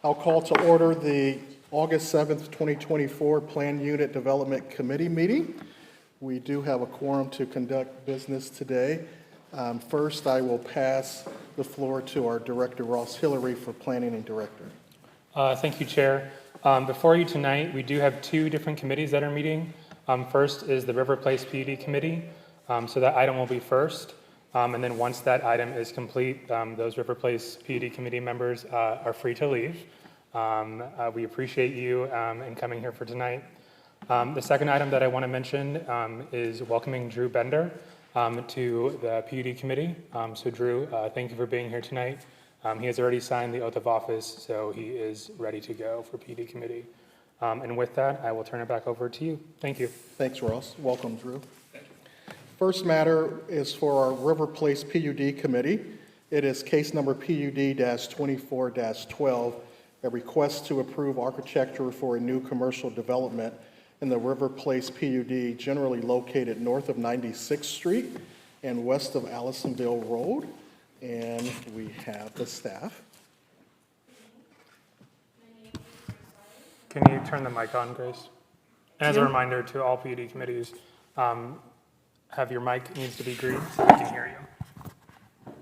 I'll call to order the August 7th, 2024 Plan Unit Development Committee meeting. We do have a quorum to conduct business today. First, I will pass the floor to our Director, Ross Hillary, for Planning and Director. Thank you, Chair. Before you tonight, we do have two different committees that are meeting. First is the River Place PUD Committee, so that item will be first. And then once that item is complete, those River Place PUD Committee members are free to leave. We appreciate you in coming here for tonight. The second item that I want to mention is welcoming Drew Bender to the PUD Committee. So Drew, thank you for being here tonight. He has already signed the oath of office, so he is ready to go for PUD Committee. And with that, I will turn it back over to you. Thank you. Thanks, Ross. Welcome, Drew. First matter is for our River Place PUD Committee. It is case number PUD-24-12, a request to approve architecture for a new commercial development in the River Place PUD, generally located north of 96th Street and west of Allisonville Road. And we have the staff. Can you turn the mic on, Grace? And as a reminder to all PUD committees, have your mic needs to be green so we can hear you.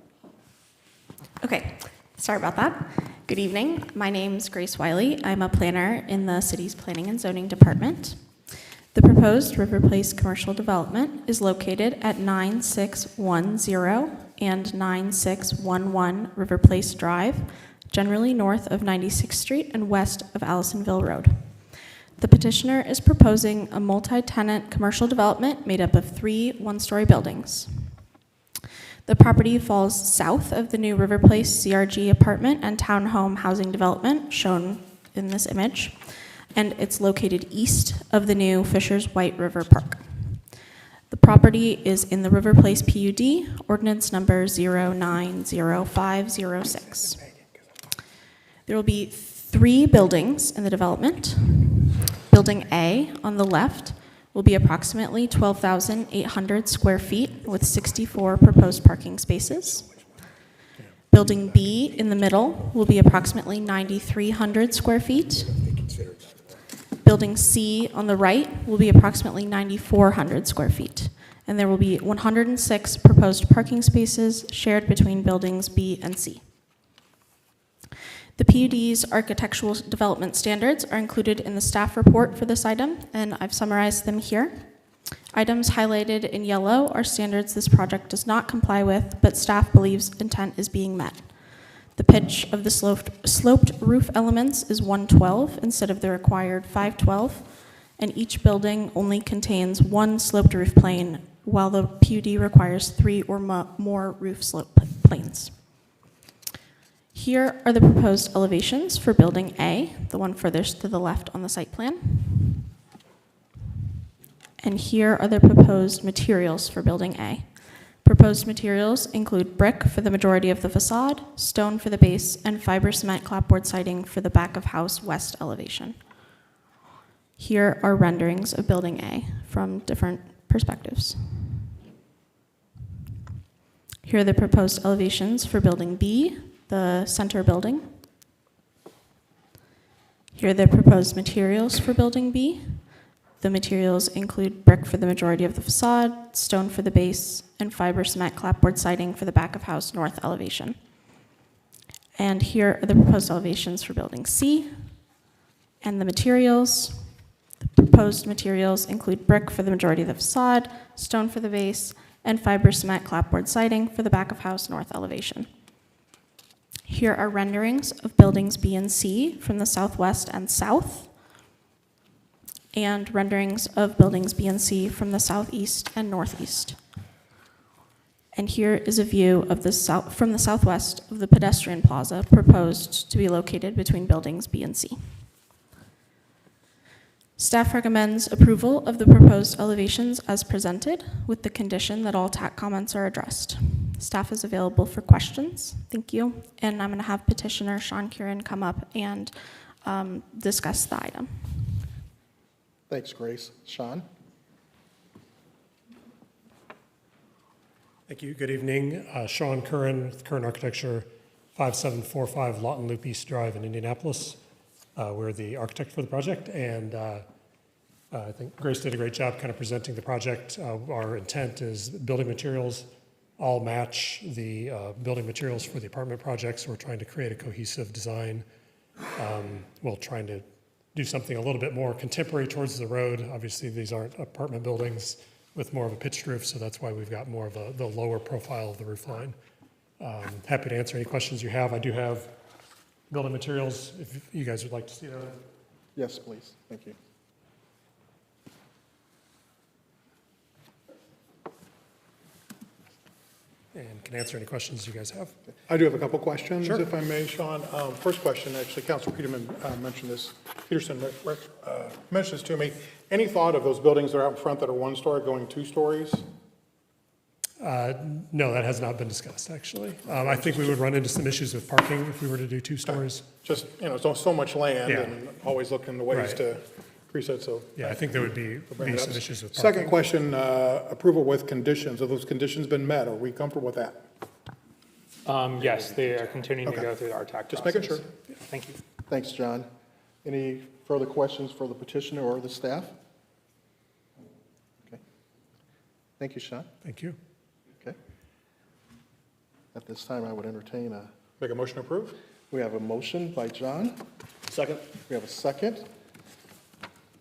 Okay, sorry about that. Good evening. My name's Grace Wiley. I'm a planner in the city's Planning and Zoning Department. The proposed River Place commercial development is located at 9610 and 9611 River Place Drive, generally north of 96th Street and west of Allisonville Road. The petitioner is proposing a multi-tenant commercial development made up of 3 one-story buildings. The property falls south of the new River Place CRG apartment and townhome housing development shown in this image, and it's located east of the new Fisher's White River Park. The property is in the River Place PUD, ordinance number 090506. There will be 3 buildings in the development. Building A on the left will be approximately 12,800 square feet with 64 proposed parking spaces. Building B in the middle will be approximately 9,300 square feet. Building C on the right will be approximately 9,400 square feet. And there will be 106 proposed parking spaces shared between buildings B and C. The PUD's architectural development standards are included in the staff report for this item, and I've summarized them here. Items highlighted in yellow are standards this project does not comply with, but staff believes intent is being met. The pitch of the sloped roof elements is 112 instead of the required 512, and each building only contains 1 sloped roof plane, while the PUD requires 3 or more roof slope planes. Here are the proposed elevations for Building A, the one furthest to the left on the site plan. And here are the proposed materials for Building A. Proposed materials include brick for the majority of the facade, stone for the base, and fiber cement clapboard siding for the back of house west elevation. Here are renderings of Building A from different perspectives. Here are the proposed elevations for Building B, the center building. Here are the proposed materials for Building B. The materials include brick for the majority of the facade, stone for the base, and fiber cement clapboard siding for the back of house north elevation. And here are the proposed elevations for Building C. And the materials. The proposed materials include brick for the majority of the facade, stone for the base, and fiber cement clapboard siding for the back of house north elevation. Here are renderings of buildings B and C from the southwest and south, and renderings of buildings B and C from the southeast and northeast. And here is a view of from the southwest of the pedestrian plaza proposed to be located between buildings B and C. Staff recommends approval of the proposed elevations as presented, with the condition that all TAC comments are addressed. Staff is available for questions. Thank you. And I'm going to have petitioner Sean Curran come up and discuss the item. Thanks, Grace. Sean? Thank you. Good evening. Sean Curran with Curran Architecture 5745 Lawton Loop East Drive in Indianapolis. We're the architect for the project, and I think Grace did a great job kind of presenting the project. Our intent is building materials all match the building materials for the apartment projects. We're trying to create a cohesive design. We're trying to do something a little bit more contemporary towards the road. Obviously, these aren't apartment buildings with more of a pitched roof, so that's why we've got more of the lower profile of the roof line. Happy to answer any questions you have. I do have building materials, if you guys would like to see that. Yes, please. Thank you. And can answer any questions you guys have. I do have a couple questions, Sure. if I may, Sean. First question, actually, Councilor Peterson mentioned this to me. Any thought of those buildings that are out in front that are one story going 2 stories? No, that has not been discussed, actually. I think we would run into some issues with parking if we were to do 2 stories. Just, so much land Yeah. and always looking the ways Right. to increase it, so. Yeah, I think there would be bring it some up. issues with parking. Second question, approval with conditions. Have those conditions been met? Are we comfortable with that? Yes, they are continuing to Okay. go through our TAC Just process. making sure. Thank you. Thanks, John. Any further questions for the petitioner or the staff? Okay. Thank you, Sean. Thank you. Okay. At this time, I would entertain Make a motion to approve? we have a motion by John. Second. We have a second.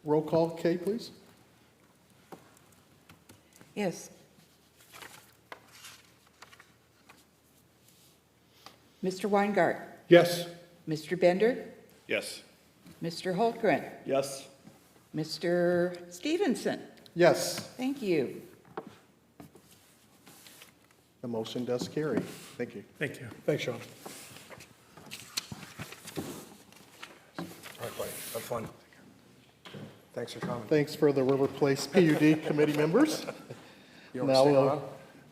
Roll call, Kay, please. Yes. Mr. Weingart, Yes. Mr. Bender, Yes. Mr. Holtgren, Yes. Mr. Stevenson. Yes, Thank you. the motion does carry. Thank you. Thank you. Thanks, Sean. All right, buddy. Have fun. Thanks for coming. Thanks for the River Place PUD committee members. You want to Now stay on?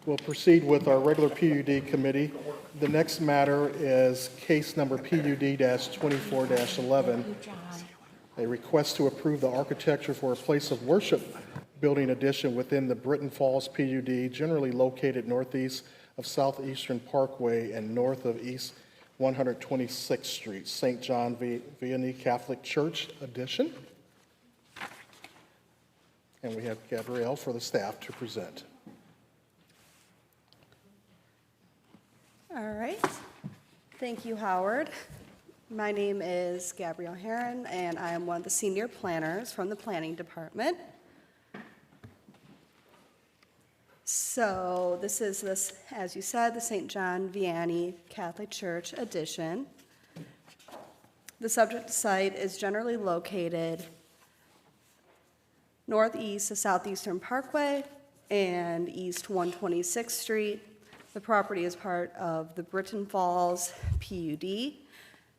we'll proceed with our regular PUD committee. The next matter is case number PUD-24-11. A request to approve the architecture for a place of worship building addition within the Britton Falls PUD, generally located northeast of Southeastern Parkway and north of East 126th Street, St. John Vianney Catholic Church addition. And we have Gabrielle for the staff to present. All right. Thank you, Howard. My name is Gabrielle Herron, and I am one of the senior planners from the Planning Department. So this is, as you said, the St. John Vianney Catholic Church addition. The subject site is generally located northeast of Southeastern Parkway and East 126th Street. The property is part of the Britton Falls PUD,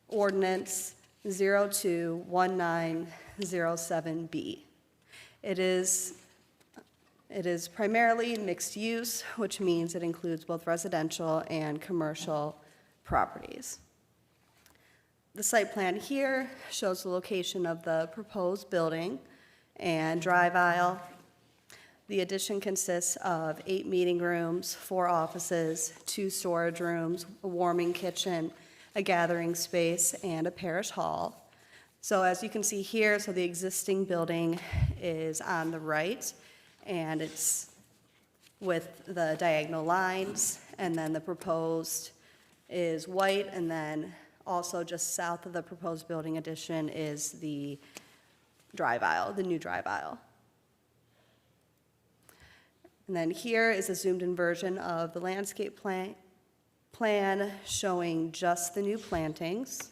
Ordinance 021907B. It is primarily mixed use, which means it includes both residential and commercial properties. The site plan here shows the location of the proposed building and drive aisle. The addition consists of 8 meeting rooms, 4 offices, 2 storage rooms, a warming kitchen, a gathering space, and a parish hall. So as you can see here, so the existing building is on the right, and it's with the diagonal lines, and then the proposed is white, and then also just south of the proposed building addition is the drive aisle, the new drive aisle. And then here is a zoomed-in version of the landscape plan showing just the new plantings.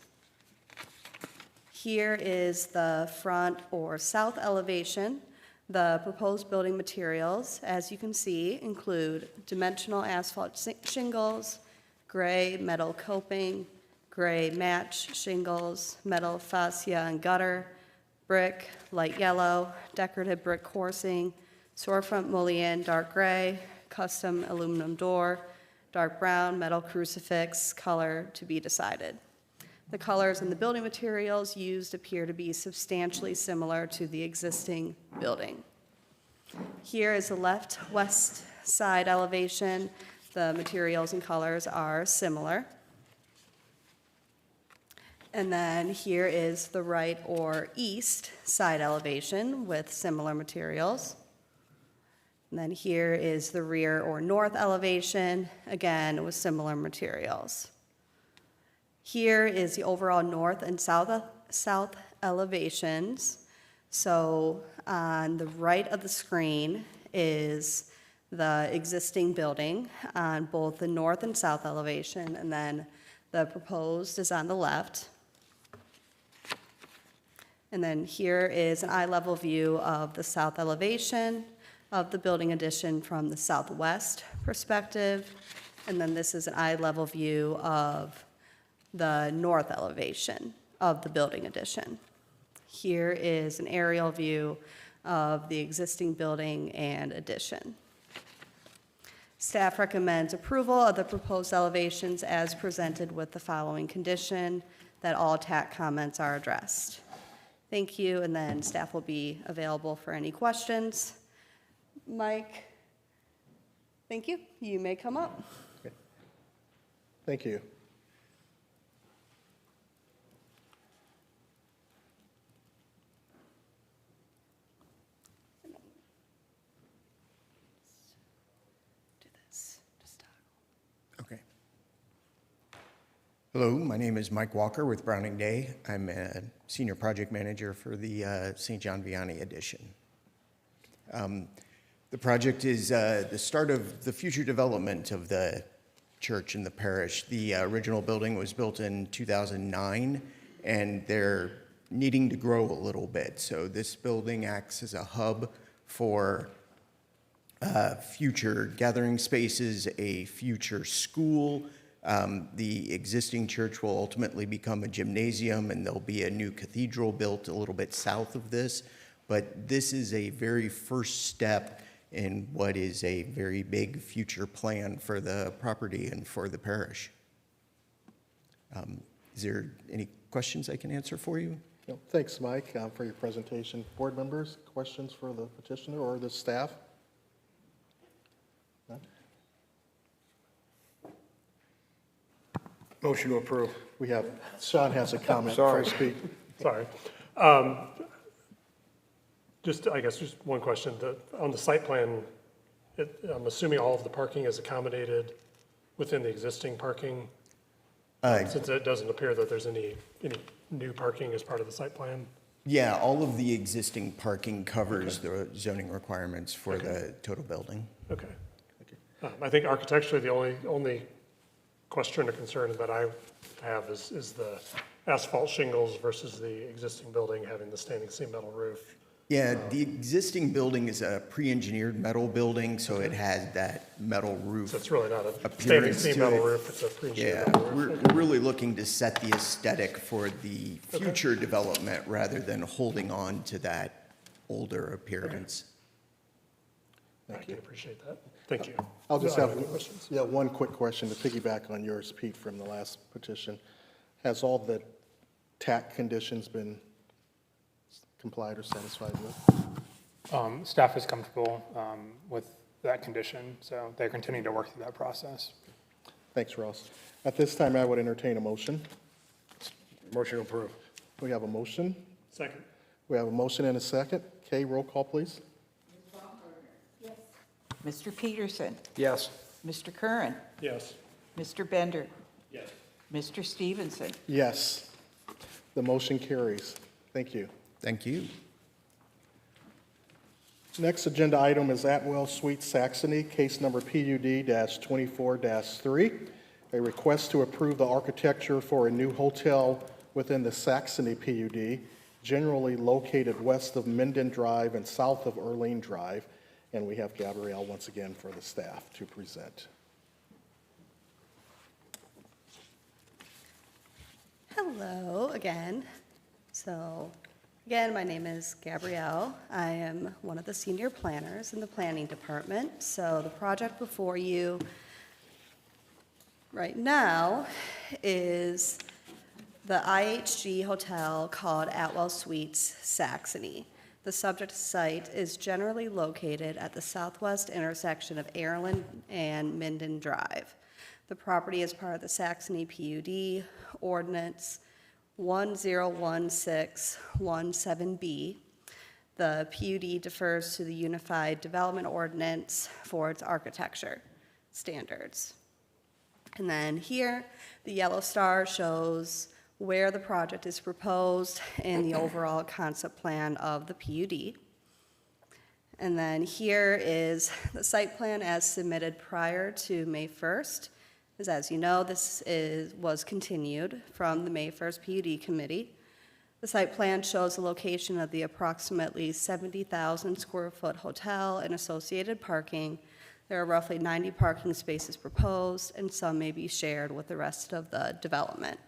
Here is the front or south elevation. The proposed building materials, as you can see, include dimensional asphalt shingles, gray metal coping, gray match shingles, metal fascia and gutter, brick, light yellow, decorative brick coursing, storefront mullion, dark gray, custom aluminum door, dark brown, metal crucifix, color to be decided. The colors and the building materials used appear to be substantially similar to the existing building. Here is the left west side elevation. The materials and colors are similar. And then here is the right or east side elevation with similar materials. And then here is the rear or north elevation, again with similar materials. Here is the overall north and south elevations. So on the right of the screen is the existing building on both the north and south elevation, and then the proposed is on the left. And then here is an eye-level view of the south elevation of the building addition from the southwest perspective. And then this is an eye-level view of the north elevation of the building addition. Here is an aerial view of the existing building and addition. Staff recommends approval of the proposed elevations as presented with the following condition, that all TAC comments are addressed. Thank you, and then staff will be available for any questions. Mike, thank you. You may come up. Thank you. Do this. Just toggle. Okay. Hello, my name is Mike Walker with Browning Day. I'm a senior project manager for the St. John Vianney addition. The project is the start of the future development of the church and the parish. The original building was built in 2009, and they're needing to grow a little bit. So this building acts as a hub for future gathering spaces, a future school. The existing church will ultimately become a gymnasium, and there'll be a new cathedral built a little bit south of this. But this is a very first step in what is a very big future plan for the property and for the parish. Is there any questions I can answer for you? No, thanks, Mike, for your presentation. Board members, questions for the petitioner or the staff? None? Motion to approve. We have, Sean has a comment. Sorry. First speak. Sorry. I guess, just one question. On the site plan, I'm assuming all of the parking is accommodated within the existing parking, since it doesn't appear that there's any new parking as part of the site plan? Yeah, all of the existing parking covers the zoning requirements for the total building. Okay. I think architecturally, the only question or concern that I have is the asphalt shingles versus the existing building having the standing seam metal roof. Yeah, the existing building is a pre-engineered metal building, so it has that metal roof. So it's really not a standing appearance seam to metal it. roof, it's a pre-engineered Yeah, metal we're roof. really looking to set the aesthetic for the future development rather than holding on to that older appearance. I can appreciate that. Thank you. I'll just No, I have, any questions. yeah, one quick question to piggyback on yours, Pete, from the last petition. Has all the TAC conditions been complied or satisfied with? Staff is comfortable with that condition, so they're continuing to work through that process. Thanks, Ross. At this time, I would entertain a motion. Motion to approve. We have a motion. Second. We have a motion and a second. Kay, roll call, please. Mr. Peterson, Yes. Mr. Curran, Yes. Mr. Bender, Yes. Mr. Stevenson. Yes. The motion carries. Thank you. Thank you. Next agenda item is Atwell Suites Saxony, case number PUD-24-3, a request to approve the architecture for a new hotel within the Saxony PUD, generally located west of Minden Drive and south of Erlene Drive. And we have Gabrielle once again for the staff to present. Hello again. So, again, my name is Gabrielle. I am one of the senior planners in the planning department. So the project before you right now is the IHG hotel called Atwell Suites Saxony. The subject site is generally located at the southwest intersection of Airland and Minden Drive. The property is part of the Saxony PUD ordinance 101617B. The PUD defers to the Unified Development Ordinance for its architecture standards. And then here, the yellow star shows where the project is proposed and the overall concept plan of the PUD. And then here is the site plan as submitted prior to May 1st. As you know, this was continued from the May 1st PUD committee. The site plan shows the location of the approximately 70,000 square foot hotel and associated parking. There are roughly 90 parking spaces proposed, and some may be shared with the rest of the development.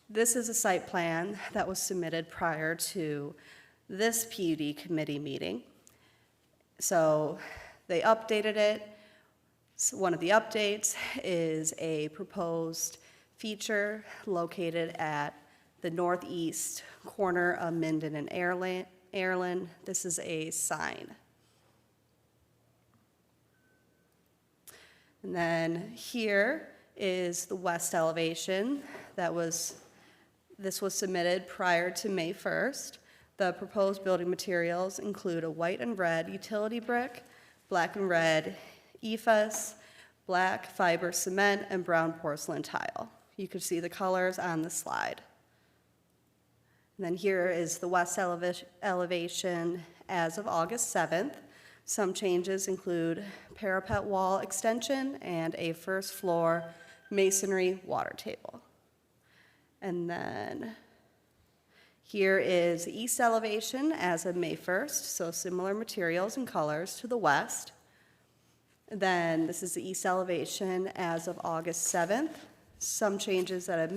This is a site plan that was submitted prior to this PUD committee meeting. So they updated it. So one of the updates is a proposed feature located at the northeast corner of Minden and Airland. This is a sign. And then here is the west elevation this was submitted prior to May 1st. The proposed building materials include a white and red utility brick, black and red EFS, black fiber cement, and brown porcelain tile. You can see the colors on the slide. And then here is the west elevation as of August 7th. Some changes include parapet wall extension and a first floor masonry water table. And then here is the east elevation as of May 1st, so similar materials and colors to the west. Then this is the east elevation as of August 7th. Some changes that have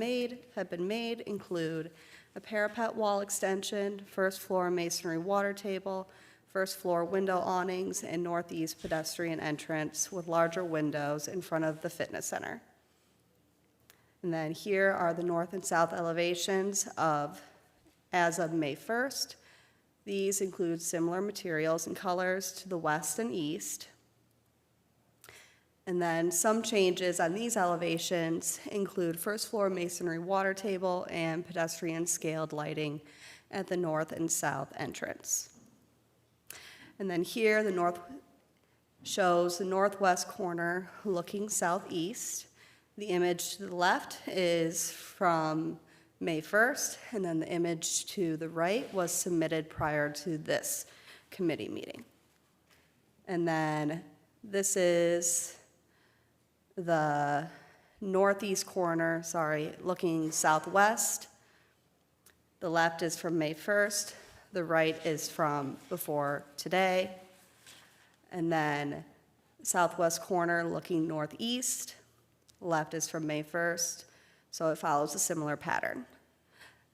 been made include a parapet wall extension, first floor masonry water table, first floor window awnings, and northeast pedestrian entrance with larger windows in front of the fitness center. And then here are the north and south elevations as of May 1st. These include similar materials and colors to the west and east. And then some changes on these elevations include first floor masonry water table and pedestrian scaled lighting at the north and south entrance. And then here, the north shows the northwest corner looking southeast. The image to the left is from May 1st, and then the image to the right was submitted prior to this committee meeting. And then this is the northeast corner, looking southwest. The left is from May 1st. The right is from before today. And then southwest corner looking northeast. Left is from May 1st, so it follows a similar pattern.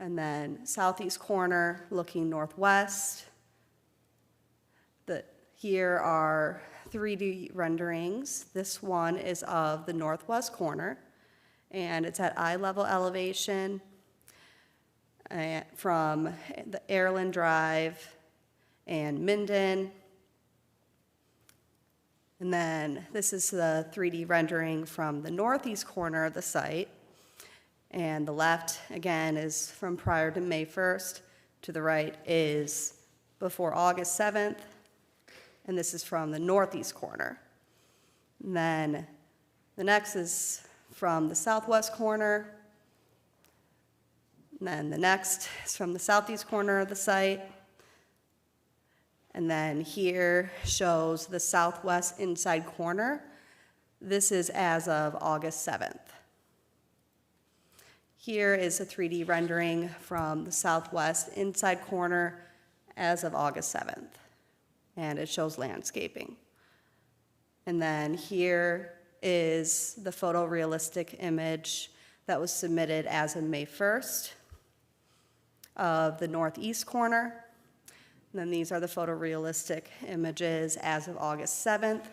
And then southeast corner looking northwest. Here are 3D renderings. This one is of the northwest corner, and it's at eye level elevation from the Airland Drive and Minden. And then this is the 3D rendering from the northeast corner of the site. And the left, again, is from prior to May 1st. To the right is before August 7th. And this is from the northeast corner. And then the next is from the southwest corner. And then the next is from the southeast corner of the site. And then here shows the southwest inside corner. This is as of August 7th. Here is a 3D rendering from the southwest inside corner as of August 7th. And it shows landscaping. And then here is the photorealistic image that was submitted as of May 1st of the northeast corner. And then these are the photorealistic images as of August 7th.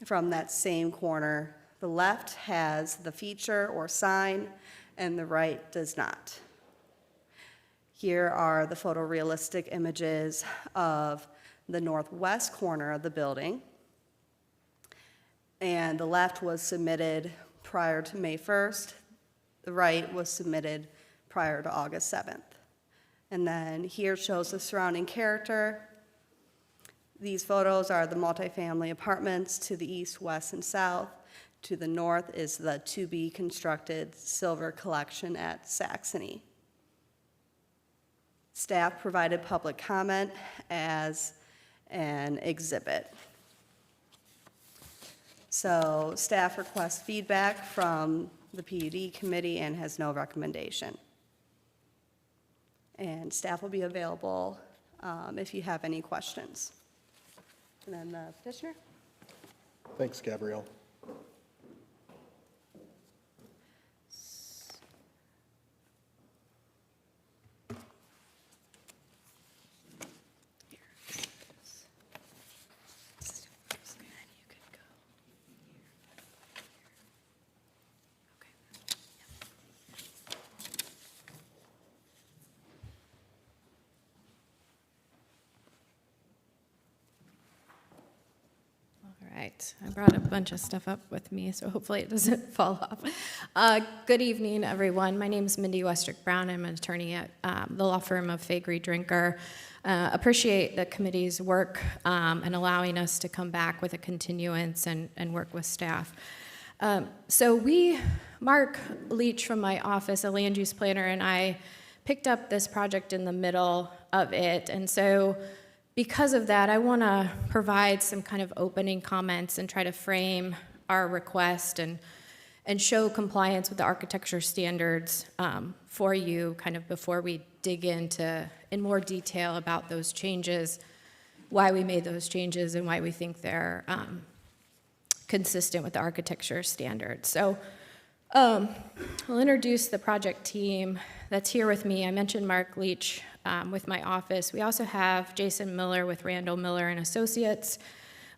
From that same corner, the left has the feature or sign, and the right does not. Here are the photorealistic images of the northwest corner of the building. And the left was submitted prior to May 1st. the right was submitted prior to August 7th. And then here shows the surrounding character. These photos are the multifamily apartments to the east, west, and south. To the north is the to-be-constructed Silver Collection at Saxony. Staff provided public comment as an exhibit. So staff requests feedback from the PUD committee and has no recommendation. And staff will be available if you have any questions. And then the petitioner? Thanks, Gabrielle. All right, I brought a bunch of stuff up with me, so hopefully it doesn't fall off. Good evening, everyone. My name is Mindy Westrick Brown. I'm an attorney at the law firm of Faegre Drinker. Appreciate the committee's work and allowing us to come back with a continuance and work with staff. Mark Leach from my office, a land use planner, and I picked up this project in the middle of it, and so because of that, I want to provide some kind of opening comments and try to frame our request and show compliance with the architecture standards for you kind of before we dig into in more detail about those changes, why we made those changes, and why we think they're consistent with the architecture standards. So I'll introduce the project team that's here with me. I mentioned Mark Leach with my office. We also have Jason Miller with Randall Miller and Associates.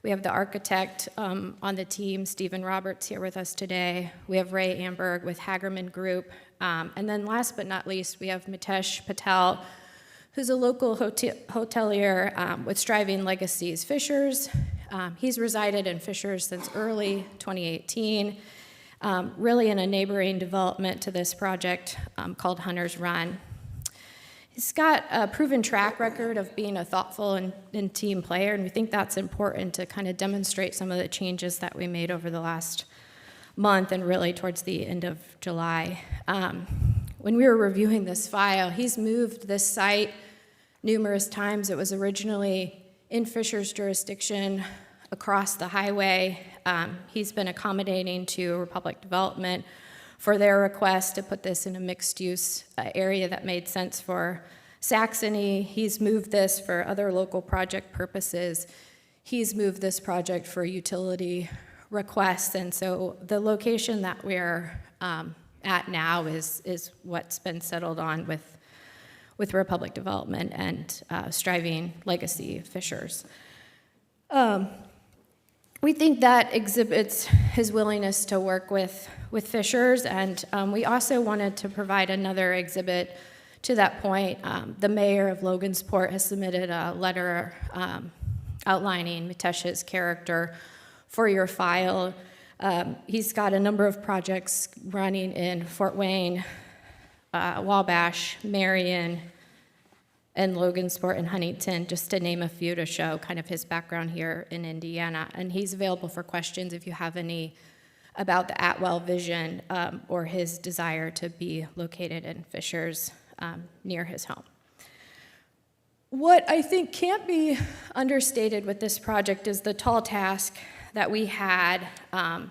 We have the architect on the team, Stephen Roberts, here with us today. We have Ray Amberg with Hagerman Group. And then last but not least, we have Mitesh Patel, who's a local hotelier with Striving Legacies Fishers. He's resided in Fishers since early 2018, really in a neighboring development to this project called Hunter's Run. He's got a proven track record of being a thoughtful and team player, and we think that's important to kind of demonstrate some of the changes that we made over the last month and really towards the end of July. When we were reviewing this file, he's moved this site numerous times. It was originally in Fisher's jurisdiction across the highway. He's been accommodating to Republic Development for their request to put this in a mixed-use area that made sense for Saxony. He's moved this for other local project purposes. He's moved this project for utility requests, and so the location that we're at now is what's been settled on with Republic Development and Striving Legacy Fishers. We think that exhibits his willingness to work with Fishers, and we also wanted to provide another exhibit to that point. The mayor of Logansport has submitted a letter outlining Mitesh's character for your file. He's got a number of projects running in Fort Wayne, Wabash, Marion, and Logansport and Huntington, just to name a few to show kind of his background here in Indiana. And he's available for questions if you have any about the Atwell vision or his desire to be located in Fishers near his home. What I think can't be understated with this project is the tall task that we had and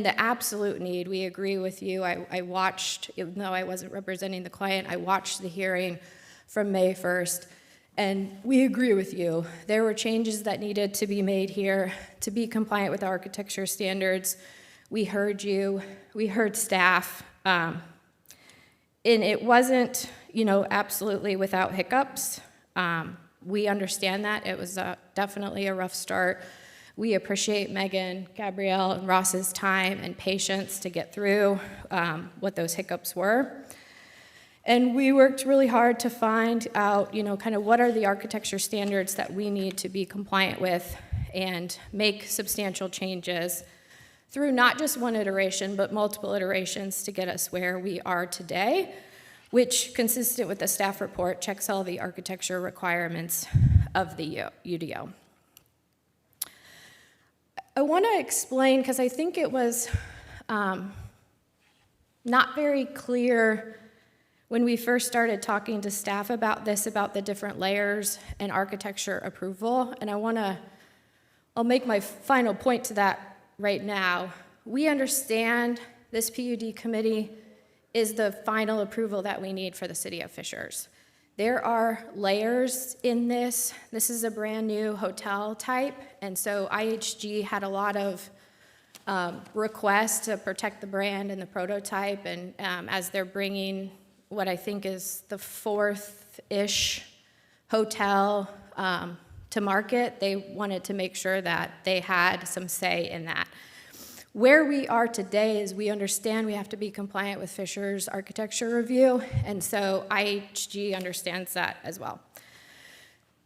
the absolute need. We agree with you. I watched, even though I wasn't representing the client, I watched the hearing from May 1st, and we agree with you. There were changes that needed to be made here to be compliant with architecture standards. We heard you, we heard staff, and it wasn't, absolutely without hiccups. We understand that. It was definitely a rough start. We appreciate Megan, Gabrielle, and Ross's time and patience to get through what those hiccups were. And we worked really hard to find out, kind of what are the architecture standards that we need to be compliant with and make substantial changes through not just one iteration, but multiple iterations to get us where we are today, which, consistent with the staff report, checks all the architecture requirements of the UDO. I want to explain, because I think it was not very clear when we first started talking to staff about this, about the different layers and architecture approval, and I'll make my final point to that right now. We understand this PUD committee is the final approval that we need for the city of Fishers. There are layers in this. This is a brand new hotel type, and so IHG had a lot of requests to protect the brand and the prototype, and as they're bringing what I think is the fourth-ish hotel to market, they wanted to make sure that they had some say in that. Where we are today is we understand we have to be compliant with Fisher's architecture review, and so IHG understands that as well.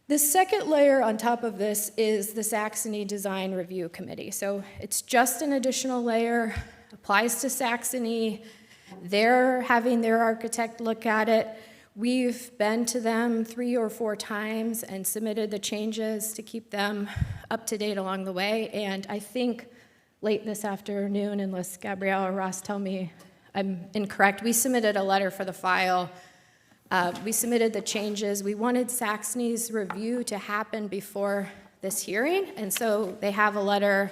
The second layer on top of this is the Saxony Design Review Committee. So it's just an additional layer, applies to Saxony. They're having their architect look at it. We've been to them 3 or 4 times and submitted the changes to keep them up to date along the way, and I think late this afternoon, unless Gabrielle or Ross tell me I'm incorrect, we submitted a letter for the file. We submitted the changes. We wanted Saxony's review to happen before this hearing, and so they have a letter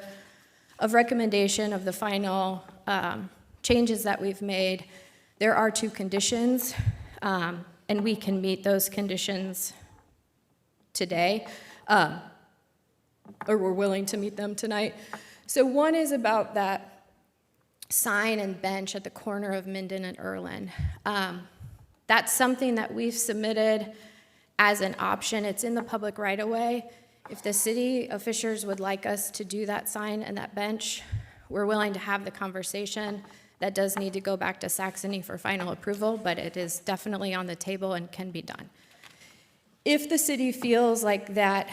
of recommendation of the final changes that we've made. There are 2 conditions, and we can meet those conditions today, or we're willing to meet them tonight. So one is about that sign and bench at the corner of Minden and Erlin. That's something that we've submitted as an option. It's in the public right-of-way. If the city of Fishers would like us to do that sign and that bench, we're willing to have the conversation. That does need to go back to Saxony for final approval, but it is definitely on the table and can be done. If the city feels like that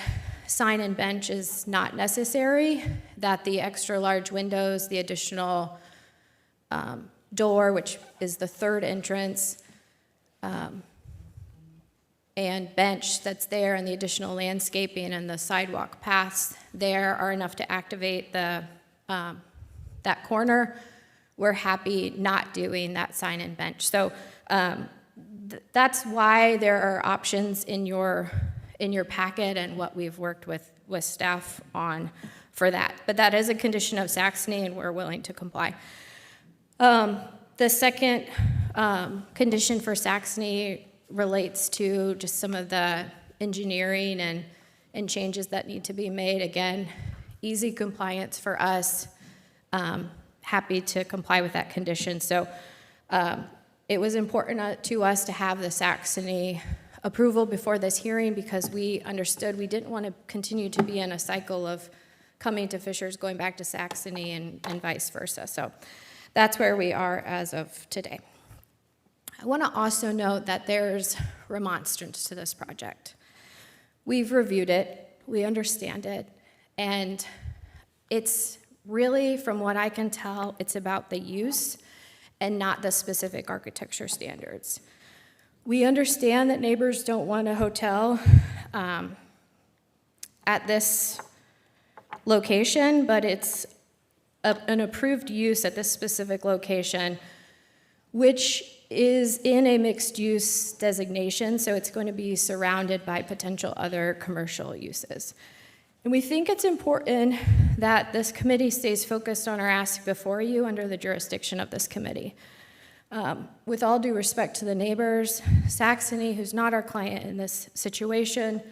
sign and bench is not necessary, that the extra large windows, the additional door, which is the 3rd entrance, and bench that's there, and the additional landscaping and the sidewalk paths there are enough to activate the that corner, we're happy not doing that sign and bench. So that's why there are options in your packet and what we've worked with staff on for that. But that is a condition of Saxony, and we're willing to comply. The second condition for Saxony relates to just some of the engineering and changes that need to be made. Again, easy compliance for us. Happy to comply with that condition. So it was important to us to have the Saxony approval before this hearing because we understood we didn't want to continue to be in a cycle of coming to Fishers, going back to Saxony, and vice versa. So that's where we are as of today. I want to also note that there's remonstrance to this project. We've reviewed it, we understand it, and it's really, from what I can tell, it's about the use and not the specific architecture standards. We understand that neighbors don't want a hotel at this location, but it's an approved use at this specific location, which is in a mixed-use designation, so it's going to be surrounded by potential other commercial uses. And we think it's important that this committee stays focused on our ask before you under the jurisdiction of this committee. With all due respect to the neighbors, Saxony, who's not our client in this situation,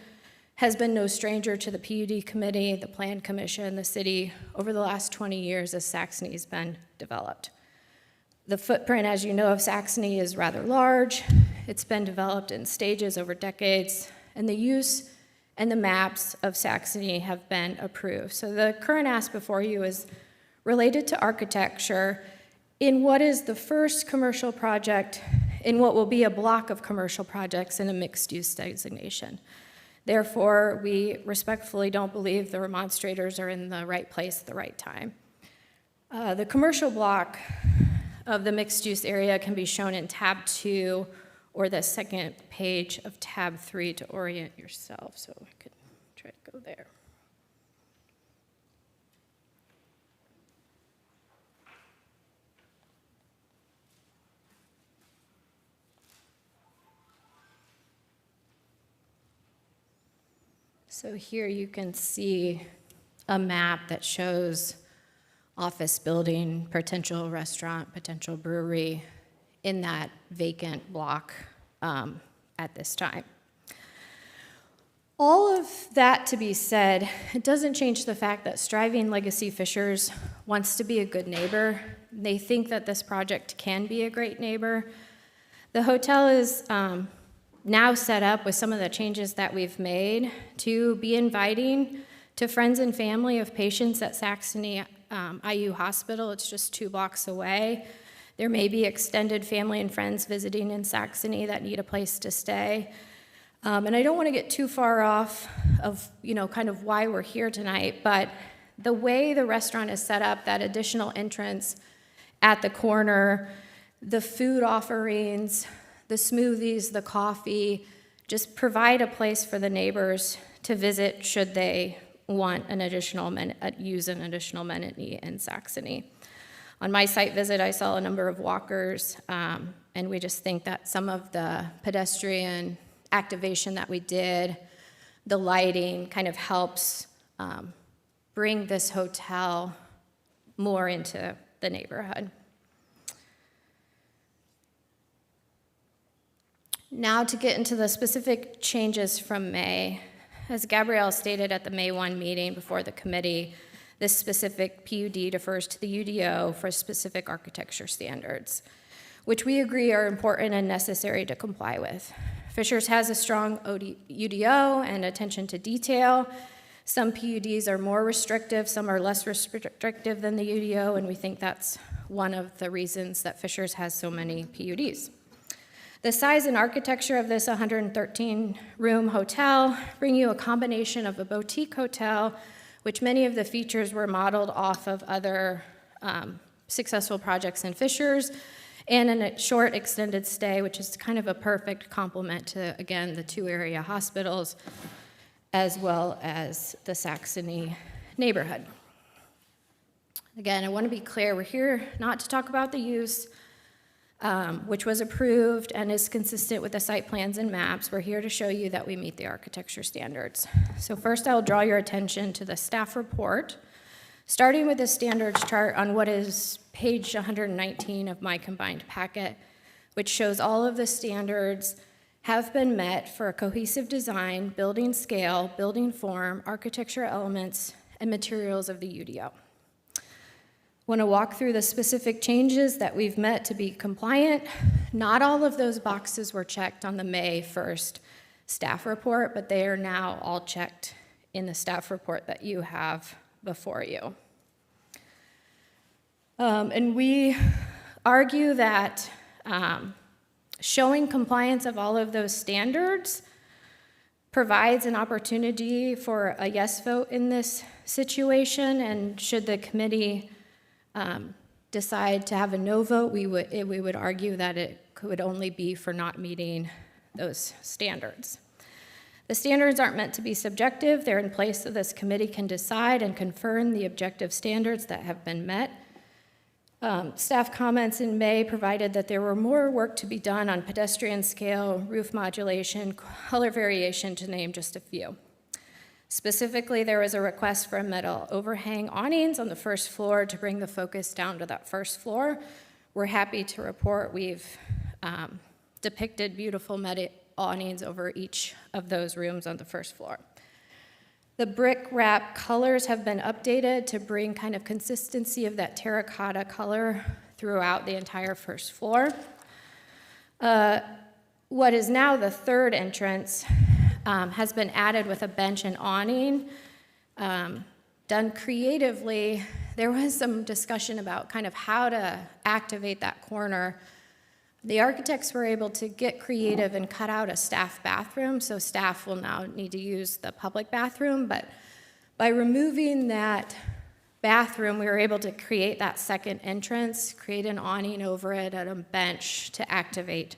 has been no stranger to the PUD committee, the Plan Commission, the city over the last 20 years as Saxony's been developed. The footprint, as you know, of Saxony is rather large. It's been developed in stages over decades, and the use and the maps of Saxony have been approved. So the current ask before you is related to architecture in what is the first commercial project in what will be a block of commercial projects in a mixed-use designation. Therefore, we respectfully don't believe the remonstrators are in the right place at the right time. The commercial block of the mixed-use area can be shown in tab 2 or the second page of tab 3 to orient yourself. So I could try to go there. So here you can see a map that shows office building, potential restaurant, potential brewery in that vacant block at this time. All of that to be said, it doesn't change the fact that Striving Legacy Fishers wants to be a good neighbor. They think that this project can be a great neighbor. The hotel is now set up with some of the changes that we've made to be inviting to friends and family of patients at Saxony IU Hospital. It's just 2 blocks away. There may be extended family and friends visiting in Saxony that need a place to stay. And I don't want to get too far off of, kind of why we're here tonight, but the way the restaurant is set up, that additional entrance at the corner, the food offerings, the smoothies, the coffee, just provide a place for the neighbors to visit should they want use an additional amenity in Saxony. On my site visit, I saw a number of walkers, and we just think that some of the pedestrian activation that we did, the lighting, kind of helps bring this hotel more into the neighborhood. Now to get into the specific changes from May. As Gabrielle stated at the May 1 meeting before the committee, this specific PUD defers to the UDO for specific architecture standards, which we agree are important and necessary to comply with. Fishers has a strong UDO and attention to detail. Some PUDs are more restrictive, some are less restrictive than the UDO, and we think that's one of the reasons that Fishers has so many PUDs. The size and architecture of this 113-room hotel bring you a combination of a boutique hotel, which many of the features were modeled off of other successful projects in Fishers, and a short extended stay, which is kind of a perfect complement to, again, the 2 area hospitals, as well as the Saxony neighborhood. Again, I want to be clear, we're here not to talk about the use, which was approved and is consistent with the site plans and maps. We're here to show you that we meet the architecture standards. So first, I'll draw your attention to the staff report, starting with the standards chart on what is page 119 of my combined packet, which shows all of the standards have been met for a cohesive design, building scale, building form, architecture elements, and materials of the UDO. Want to walk through the specific changes that we've met to be compliant. Not all of those boxes were checked on the May 1st staff report, but they are now all checked in the staff report that you have before you. And we argue that showing compliance of all of those standards provides an opportunity for a yes vote in this situation, and should the committee decide to have a no vote, we would argue that it could only be for not meeting those standards. The standards aren't meant to be subjective. They're in place so this committee can decide and confirm the objective standards that have been met. Staff comments in May provided that there were more work to be done on pedestrian scale, roof modulation, color variation, to name just a few. Specifically, there was a request for metal overhang awnings on the first floor to bring the focus down to that first floor. We're happy to report we've depicted beautiful metal awnings over each of those rooms on the first floor. The brick wrap colors have been updated to bring kind of consistency of that terracotta color throughout the entire first floor. What is now the third entrance has been added with a bench and awning. Done creatively, there was some discussion about kind of how to activate that corner. The architects were able to get creative and cut out a staff bathroom, so staff will now need to use the public bathroom, but by removing that bathroom, we were able to create that second entrance, create an awning over it and a bench to activate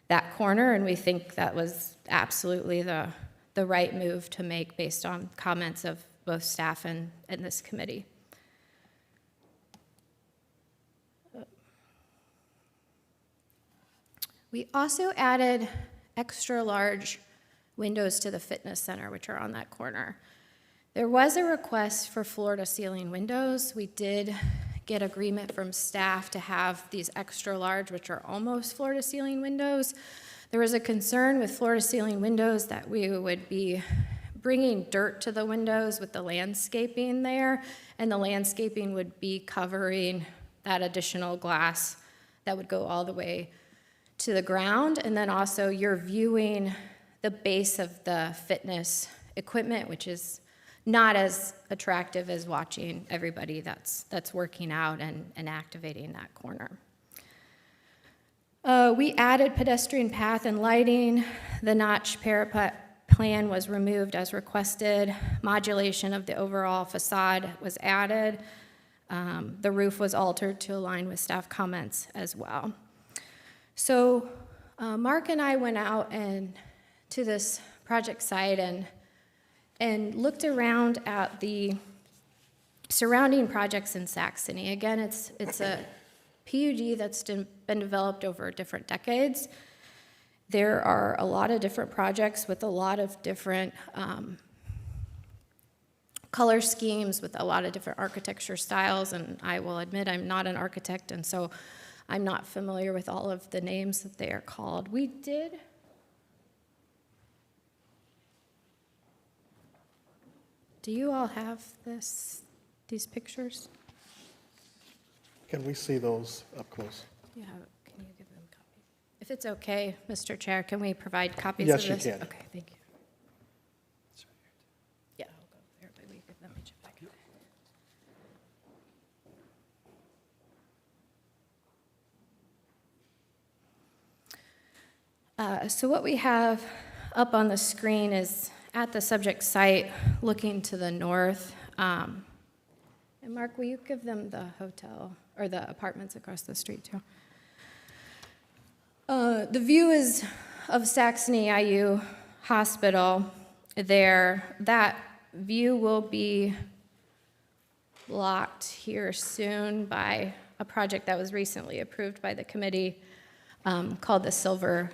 that corner, and we think that was absolutely the right move to make based on comments of both staff and this committee. We also added extra large windows to the fitness center, which are on that corner. There was a request for floor-to-ceiling windows. We did get agreement from staff to have these extra large, which are almost floor-to-ceiling windows. There was a concern with floor-to-ceiling windows that we would be bringing dirt to the windows with the landscaping there, and the landscaping would be covering that additional glass that would go all the way to the ground. And then also you're viewing the base of the fitness equipment, which is not as attractive as watching everybody that's working out and activating that corner. We added pedestrian path and lighting. The notch parapet plan was removed as requested. Modulation of the overall facade was added. The roof was altered to align with staff comments as well. So Mark and I went out to this project site and looked around at the surrounding projects in Saxony. Again, it's a PUD that's been developed over different decades. There are a lot of different projects with a lot of different color schemes, with a lot of different architecture styles, and I will admit I'm not an architect, and so I'm not familiar with all of the names that they are called. We did. Do you all have these pictures? Can we see those up close? Yeah, can you give them copies? If it's okay, Mr. Chair, can we provide copies Yes, of you this? can. Okay, thank you. Yeah, I'll go there, but we give them each back. So what we have up on the screen is at the subject site, looking to the north. And Mark, will you give them the hotel or the apartments across the street too? The view is of Saxony IU Hospital there. That view will be blocked here soon by a project that was recently approved by the committee called the Silver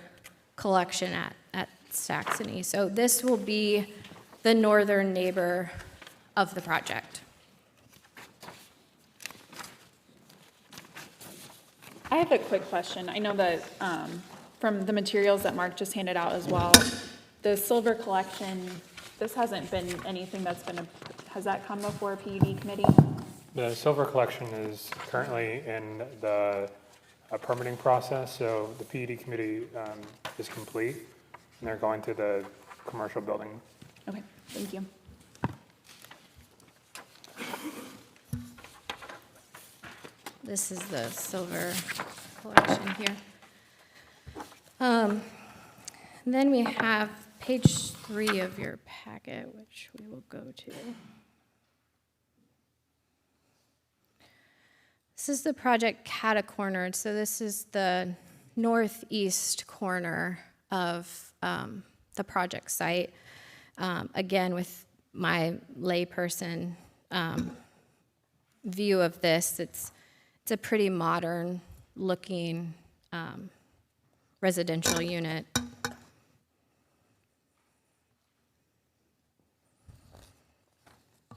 Collection at Saxony. So this will be the northern neighbor of the project. I have a quick question. I know that from the materials that Mark just handed out as well, the Silver Collection, this hasn't been anything that's been, has that come before PUD committee? The Silver Collection is currently in the permitting process, so the PUD committee is complete, and they're going through the commercial building. Okay, thank you. This is the Silver Collection here. Then we have page 3 of your packet, which we will go to. This is the project catacornered. So this is the northeast corner of the project site. Again, with my layperson view of this, it's a pretty modern looking residential unit.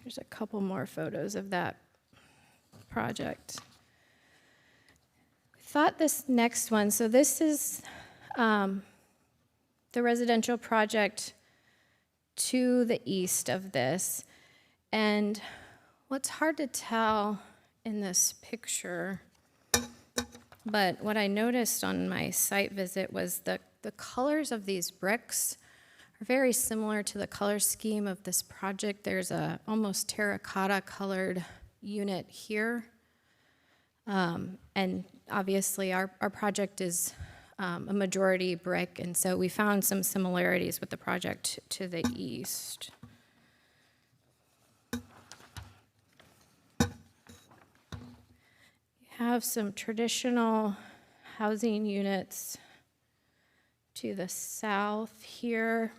There's a couple more photos of that project. I thought this next one, so this is the residential project to the east of this. And what's hard to tell in this picture, but what I noticed on my site visit was the colors of these bricks are very similar to the color scheme of this project. There's a almost terracotta colored unit here. And obviously our project is a majority brick, and so we found some similarities with the project to the east. have some traditional housing units to the south here.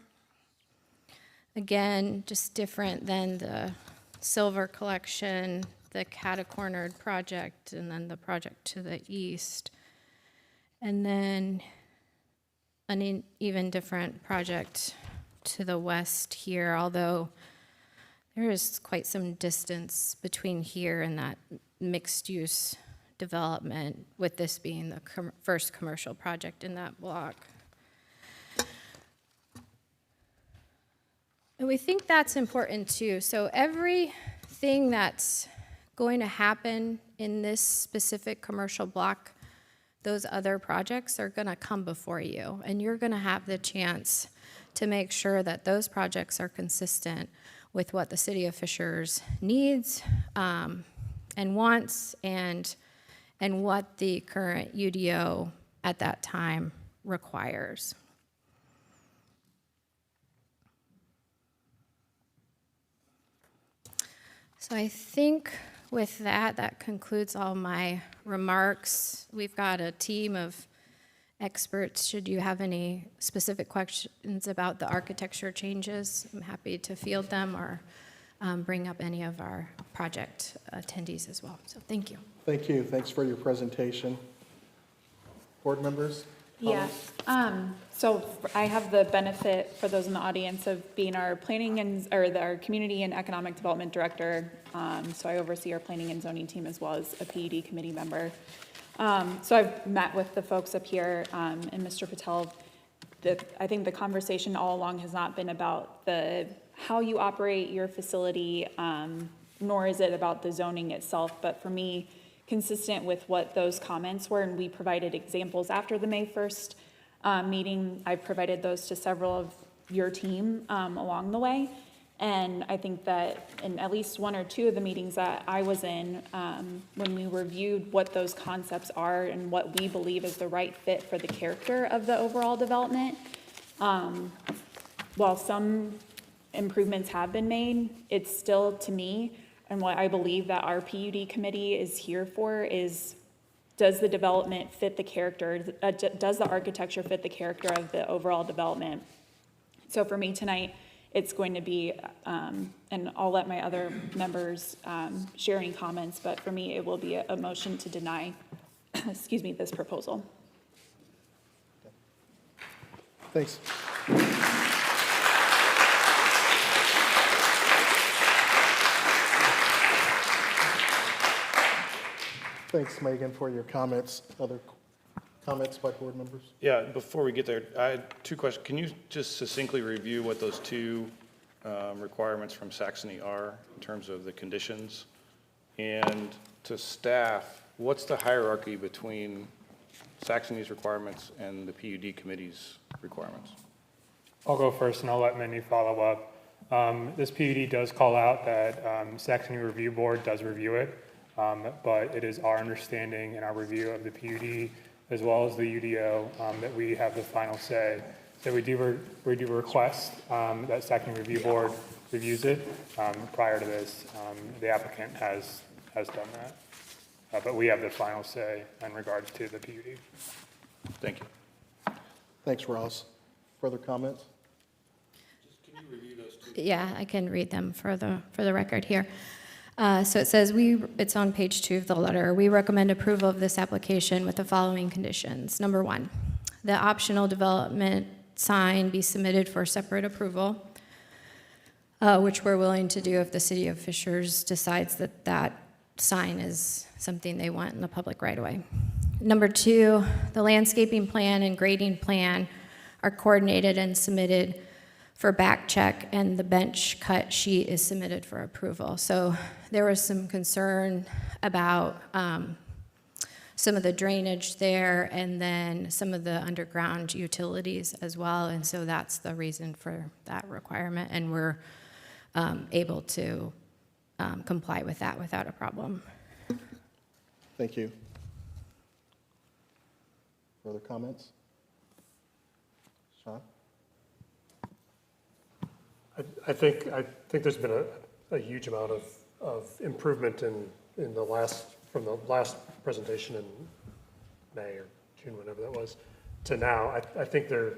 Again, just different than the Silver Collection, the Catacornered project, and then the project to the east. And then an even different project to the west here, although there is quite some distance between here and that mixed-use development, with this being the first commercial project in that block. And we think that's important too. So everything that's going to happen in this specific commercial block, those other projects are going to come before you, and you're going to have the chance to make sure that those projects are consistent with what the city of Fishers needs and wants, and what the current UDO at that time requires. So I think with that, that concludes all my remarks. We've got a team of experts. Should you have any specific questions about the architecture changes, I'm happy to field them or bring up any of our project attendees as well. So thank you. Thank you. Thanks for your presentation. Board members? Yes. So I have the benefit, for those in the audience, of being our our community and economic development director. So I oversee our planning and zoning team as well as a PUD committee member. So I've met with the folks up here, and Mr. Patel. I think the conversation all along has not been about how you operate your facility, nor is it about the zoning itself. But for me, consistent with what those comments were, and we provided examples after the May 1st meeting. I provided those to several of your team along the way. And I think that in at least one or two of the meetings that I was in, when we reviewed what those concepts are and what we believe is the right fit for the character of the overall development, while some improvements have been made, it's still, to me, and what I believe that our PUD committee is here for is, does the development fit the character? Does the architecture fit the character of the overall development? So for me tonight, it's going to be, and I'll let my other members share any comments, but for me, it will be a motion to deny, excuse me, this proposal. Thanks. Thanks, Megan, for your comments. Other comments by board members? Yeah, before we get there, I had two questions. Can you just succinctly review what those two requirements from Saxony are in terms of the conditions? And to staff, what's the hierarchy between Saxony's requirements and the PUD committee's requirements? I'll go first and I'll let Mindy follow up. This PUD does call out that Saxony Review Board does review it, but it is our understanding in our review of the PUD as well as the UDO that we have the final say. So we do request that Saxony Review Board reviews it. Prior to this, the applicant has done that. But we have the final say in regards to the PUD. Thank you. Thanks, Ross. Further comments? Can you review those two? Yeah, I can read them for the record here. So it says, it's on page 2 of the letter. We recommend approval of this application with the following conditions. Number 1, the optional development sign be submitted for separate approval, which we're willing to do if the city of Fishers decides that that sign is something they want in the public right away. Number 2, the landscaping plan and grading plan are coordinated and submitted for back check, and the bench cut sheet is submitted for approval. So there was some concern about some of the drainage there and then some of the underground utilities as well, and so that's the reason for that requirement, and we're able to comply with that without a problem. Thank you. Further comments? Sean? I think there's been a huge amount of improvement in the last from the last presentation in May or June, whenever that was, to now, I think there's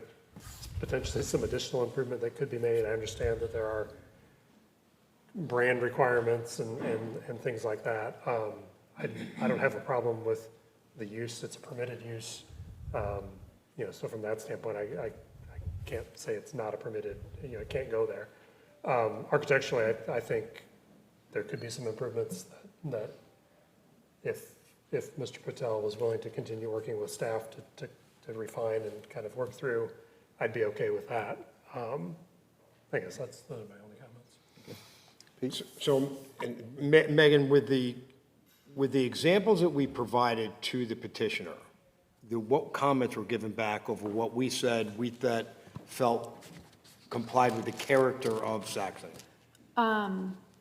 potentially some additional improvement that could be made. I understand that there are brand requirements and things like that. I don't have a problem with the use, it's a permitted use. So from that standpoint, I can't say it's not a permitted, it can't go there. Architecturally, I think there could be some improvements that if Mr. Patel was willing to continue working with staff to refine and kind of work through, I'd be okay with that. I guess those are my only comments. So, and Megan, with the examples that we provided to the petitioner, what comments were given back over what we said we felt complied with the character of Saxony?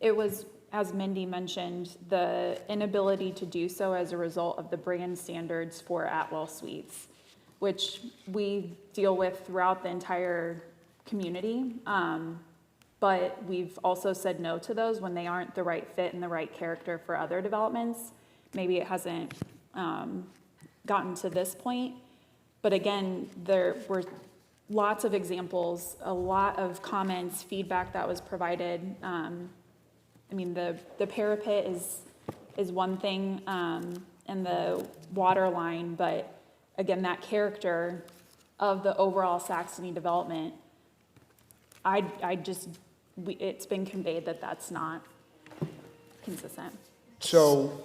It was, as Mindy mentioned, the inability to do so as a result of the brand standards for Atwell Suites, which we deal with throughout the entire community. But we've also said no to those when they aren't the right fit and the right character for other developments. Maybe it hasn't gotten to this point. But again, there were lots of examples, a lot of comments, feedback that was provided. The parapet is one thing, and the water line, but again, that character of the overall Saxony development, it's been conveyed that that's not consistent. So,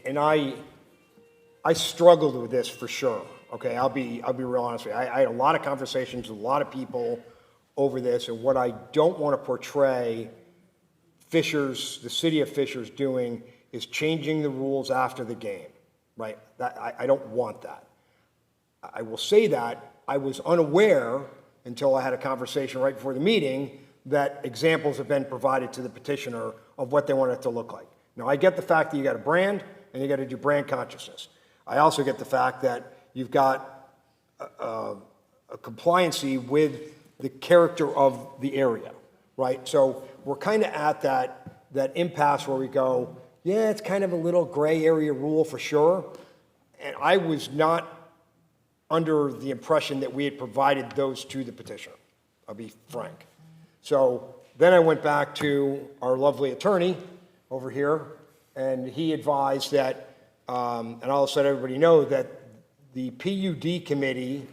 and I struggled with this for sure. Okay, I'll be real honest with you. I had a lot of conversations with a lot of people over this, and what I don't want to portray the city of Fishers doing is changing the rules after the game, right? I don't want that. I will say that I was unaware until I had a conversation right before the meeting that examples have been provided to the petitioner of what they want it to look like. Now, I get the fact that you got a brand and you got to do brand consciousness. I also get the fact that you've got a compliancy with the character of the area, right? So we're kind of at that impasse where we go, yeah, it's kind of a little gray area rule for sure. And I was not under the impression that we had provided those to the petitioner. I'll be frank. So then I went back to our lovely attorney over here, and he advised that, and I'll let everybody know that the PUD committee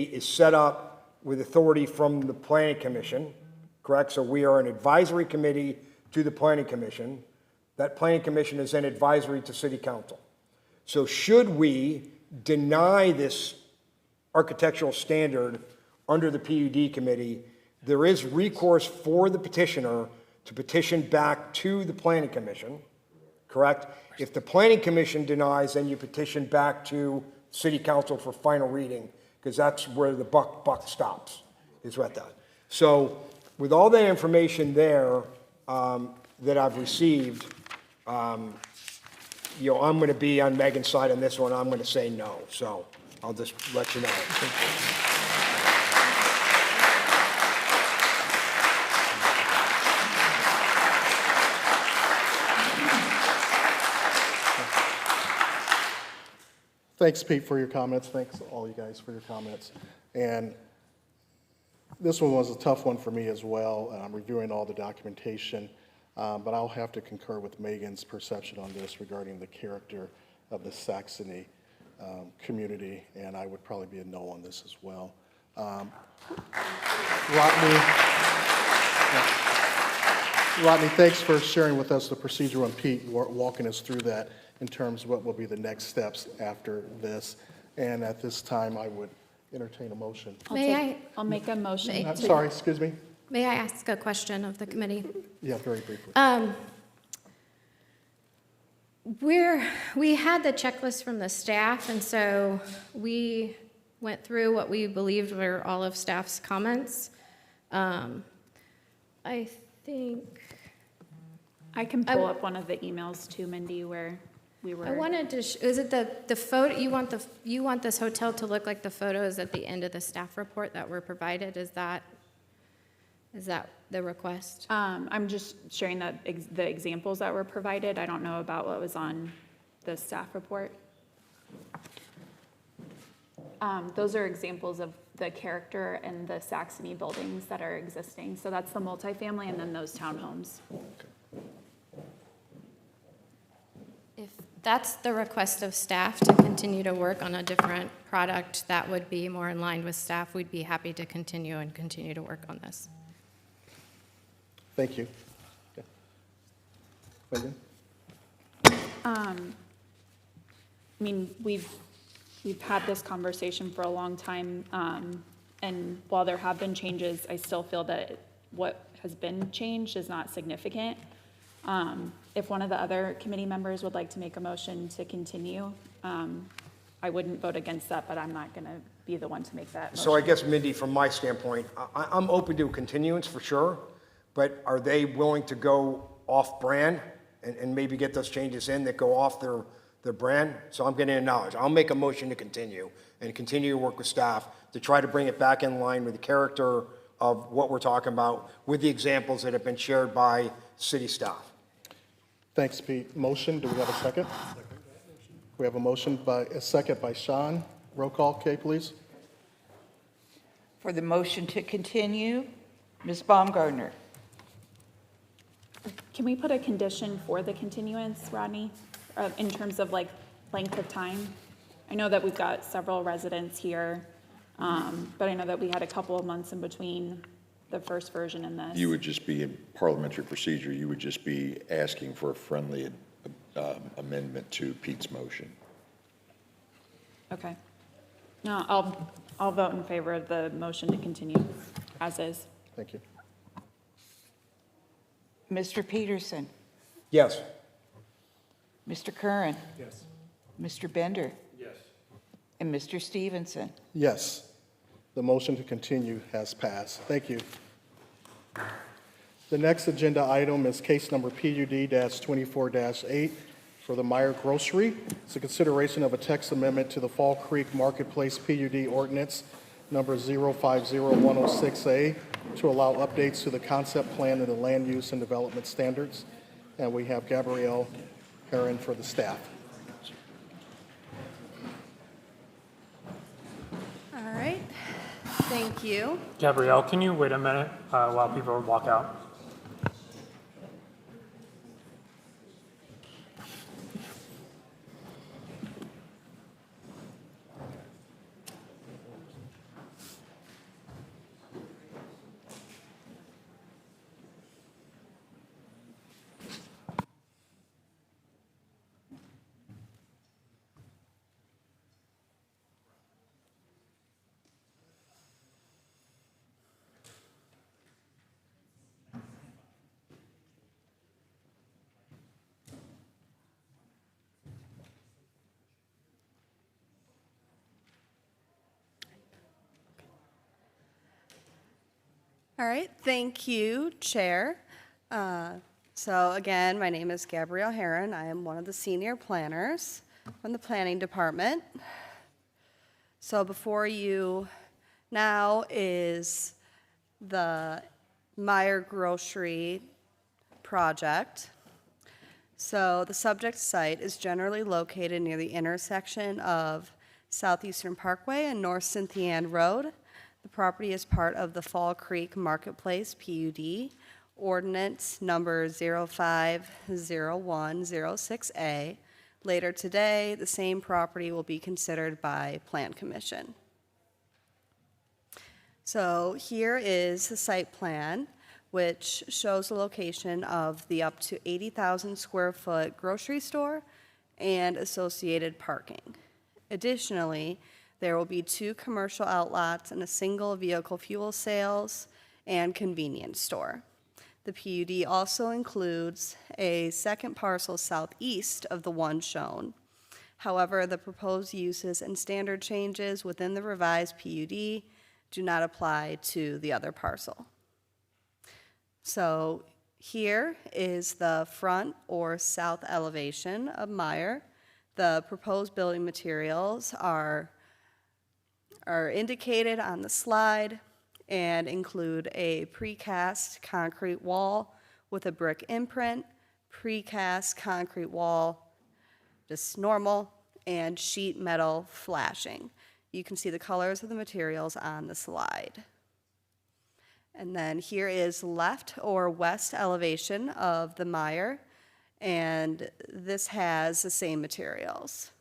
is set up with authority from the Planning Commission, correct? So we are an advisory committee to the Planning Commission. That Planning Commission is then advisory to City Council. So should we deny this architectural standard under the PUD committee, there is recourse for the petitioner to petition back to the Planning Commission, correct? If the Planning Commission denies, then you petition back to City Council for final reading, because that's where the buck stops, is what that. So with all that information there that I've received, I'm going to be on Megan's side on this one. I'm going to say no. So I'll just let you know. Thanks, Pete, for your comments. Thanks, all you guys, for your comments. And this one was a tough one for me as well. I'm reviewing all the documentation, but I'll have to concur with Megan's perception on this regarding the character of the Saxony community, and I would probably be a no on this as well. Rodney, thanks for sharing with us the procedure, and Pete walking us through that in terms of what will be the next steps after this. And at this time, I would entertain a motion. I'll make a motion. I'm sorry, excuse me? May I ask a question of the committee? Yeah, very briefly. We had the checklist from the staff, and so we went through what we believed were all of staff's comments. I think I can pull up one of the emails too, Mindy, where we were. I wanted to. Is it the photo? You want this hotel to look like the photos at the end of the staff report that were provided? Is that Is that the request? I'm just sharing that, the examples that were provided. I don't know about what was on the staff report. Those are examples of the character and the Saxony buildings that are existing. So that's the multifamily and then those townhomes. If that's the request of staff to continue to work on a different product that would be more in line with staff, we'd be happy to continue to work on this. Thank you. Okay. Megan? I mean, we've had this conversation for a long time, and while there have been changes, I still feel that what has been changed is not significant. If one of the other committee members would like to make a motion to continue, I wouldn't vote against that, but I'm not going to be the one to make that motion. So I guess, Mindy, from my standpoint, I'm open to a continuance for sure, but are they willing to go off-brand and maybe get those changes in that go off their brand? So I'm getting acknowledged. I'll make a motion to continue and continue to work with staff to try to bring it back in line with the character of what we're talking about with the examples that have been shared by city staff. Thanks, Pete. Motion, do we have a second? We have a second by Sean. Roll call, Kay, please. For the motion to continue, Ms. Baumgartner. Can we put a condition for the continuance, Rodney, in terms of like length of time? I know that we've got several residents here, but I know that we had a couple of months in between the first version and this. You would just be in parliamentary procedure, you would just be asking for a friendly amendment to Pete's motion. Okay. No, I'll vote in favor of the motion to continue as is. Thank you. Mr. Peterson. Yes. Mr. Curran. Yes. Mr. Bender. Yes. And Mr. Stevenson. Yes, the motion to continue has passed. Thank you. The next agenda item is case number PUD-24-8 for the Meyer Grocery. It's a consideration of a text amendment to the Fall Creek Marketplace PUD ordinance number 050106A to allow updates to the concept plan and the land use and development standards. And we have Gabrielle Herron for the staff. All right, thank you. Gabrielle, can you wait a minute while people walk out? All right, thank you, Chair. So again, my name is Gabrielle Herron. I am one of the senior planners from the Planning Department. So before you now is the Meyer Grocery project. So the subject site is generally located near the intersection of Southeastern Parkway and North Cynthiane Road. The property is part of the Fall Creek Marketplace PUD, ordinance number 050106A. Later today, the same property will be considered by Plan Commission. So here is the site plan, which shows the location of the up to 80,000 square foot grocery store and associated parking. Additionally, there will be 2 commercial outlots and a single vehicle fuel sales and convenience store. The PUD also includes a second parcel southeast of the one shown. However, the proposed uses and standard changes within the revised PUD do not apply to the other parcel. So here is the front or south elevation of Meyer. The proposed building materials are indicated on the slide. and include a precast concrete wall with a brick imprint, precast concrete wall, just normal, and sheet metal flashing. You can see the colors of the materials on the slide. And then here is left or west elevation of the mire, and this has the same materials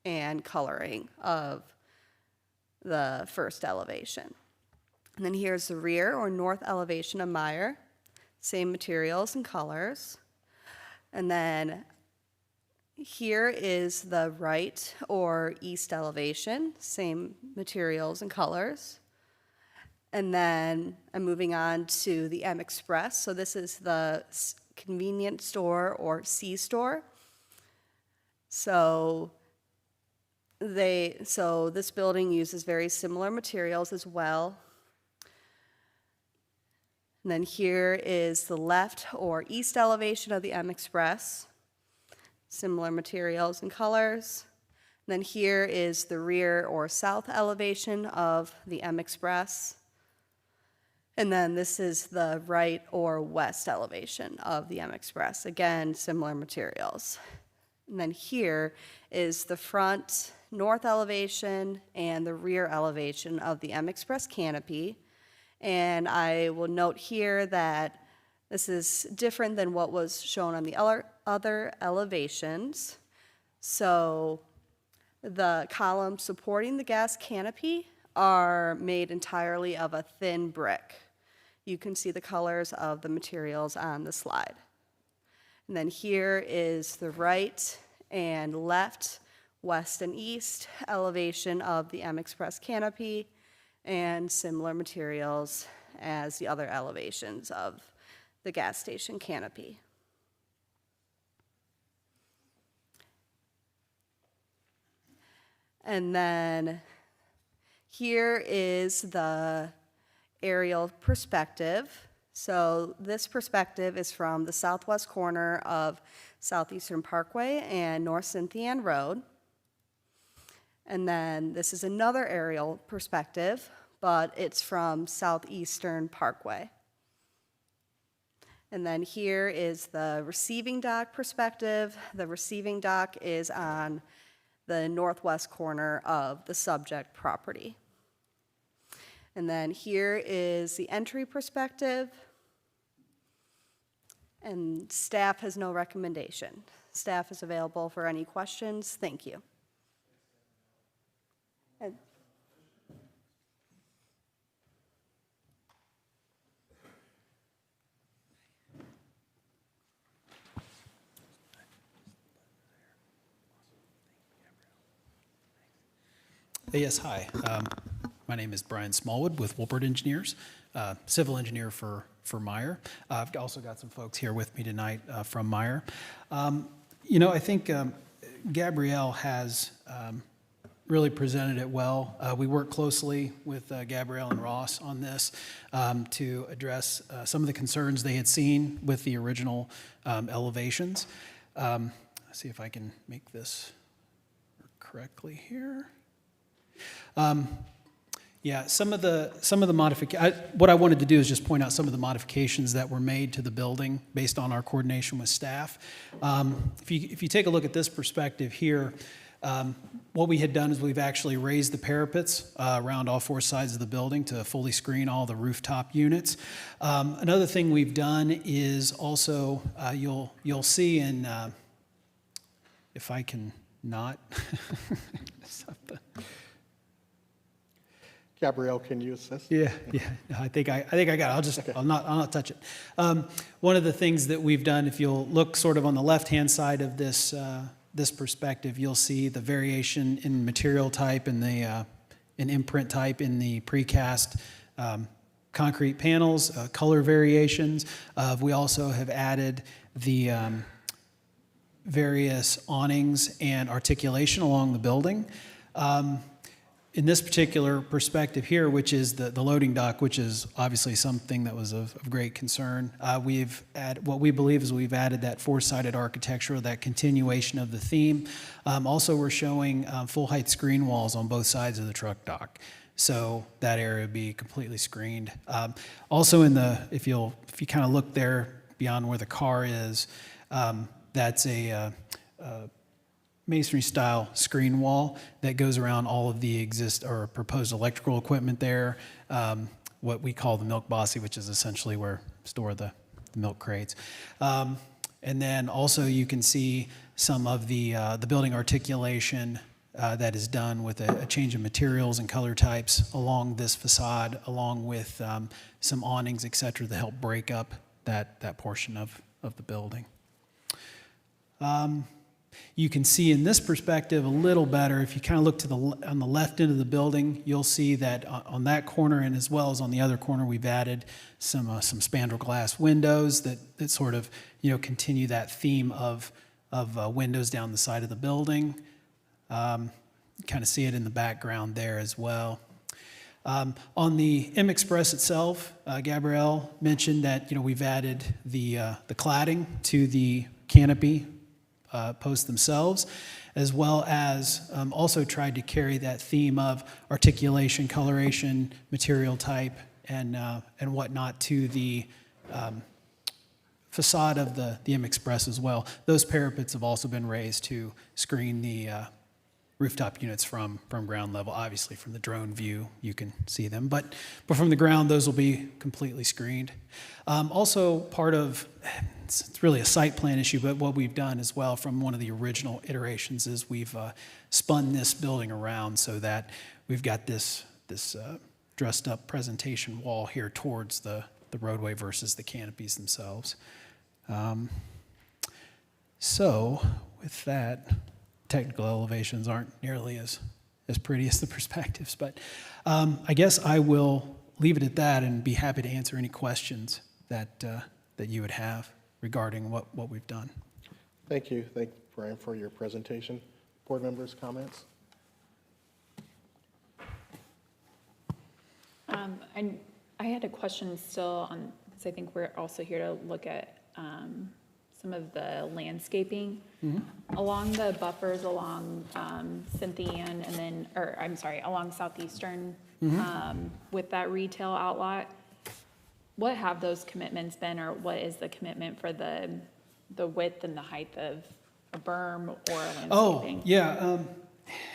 and coloring of the first elevation. And then here's the rear or north elevation of mire, same materials and colors. And then here is the right or east elevation, same materials and colors. And then I'm moving on to the M Express. So this is the convenience store or C-store. So this building uses very similar materials as well. And then here is the left or east elevation of the M Express. Similar materials and colors. And then here is the rear or south elevation of the M Express. And then this is the right or west elevation of the M Express. Again, similar materials. And then here is the front north elevation and the rear elevation of the M Express canopy. And I will note here that this is different than what was shown on the other elevations. So the columns supporting the gas canopy are made entirely of a thin brick. You can see the colors of the materials on the slide. And then here is the right and left, west and east elevation of the M Express canopy, and similar materials as the other elevations of the gas station canopy. And then here is the aerial perspective. So this perspective is from the southwest corner of Southeastern Parkway and North Cynthian Road. And then this is another aerial perspective, but it's from Southeastern Parkway. And then here is the receiving dock perspective. The receiving dock is on the northwest corner of the subject property. And then here is the entry perspective. And staff has no recommendation. Staff is available for any questions. Thank you. And Yes, hi. My name is Brian Smallwood with Wolpert Engineers, civil engineer for Meyer. I've also got some folks here with me tonight from Meyer. I think Gabrielle has really presented it well. We work closely with Gabrielle and Ross on this to address some of the concerns they had seen with the original elevations. Let's see if I can make this correctly here. Some of the modifications. What I wanted to do is just point out some of the modifications that were made to the building based on our coordination with staff. If you take a look at this perspective here, what we had done is we've actually raised the parapets around all four sides of the building to fully screen all the rooftop units. Another thing we've done is also you'll see in if I can not. Gabrielle, can you assist? Yeah. I think I got it. I'll not touch it. One of the things that we've done, if you'll look sort of on the left-hand side of this perspective, you'll see the variation in material type and the in imprint type in the precast concrete panels, color variations. We also have added the various awnings and articulation along the building. In this particular perspective here, which is the loading dock, which is obviously something that was of great concern, we've added what we believe is we've added that four-sided architecture, that continuation of the theme. Also, we're showing full-height screen walls on both sides of the truck dock. So that area would be completely screened. Also if you kind of look there beyond where the car is, that's a masonry style screen wall that goes around all of the proposed electrical equipment there, what we call the milk bossy, which is essentially where store the milk crates. And then also you can see some of the building articulation that is done with a change of materials and color types along this facade, along with some awnings, et cetera, to help break up that portion of the building. You can see in this perspective a little better. If you kind of look on the left end of the building, you'll see that on that corner and as well as on the other corner, we've added some spandrel glass windows that sort of continue that theme of windows down the side of the building. Kind of see it in the background there as well. On the M Express itself, Gabrielle mentioned that we've added the cladding to the canopy posts themselves, as well as also tried to carry that theme of articulation, coloration, material type, and whatnot to the facade of the M Express as well. Those parapets have also been raised to screen the rooftop units from ground level. Obviously, from the drone view, you can see them, but from the ground, those will be completely screened. Also, part of, it's really a site plan issue, but what we've done as well from one of the original iterations is we've spun this building around so that we've got this dressed up presentation wall here towards the roadway versus the canopies themselves. So with that, technical elevations aren't nearly as pretty as the perspectives, but I guess I will leave it at that and be happy to answer any questions that you would have regarding what we've done. Thank you. Thank you, Brian, for your presentation. Board members, comments? I had a question still on, because I think we're also here to look at some of the landscaping along the buffers along Cynthian and then, along Southeastern with that retail outlet. What have those commitments been, or what is the commitment for the width and the height of a berm or a landscaping? Oh, yeah,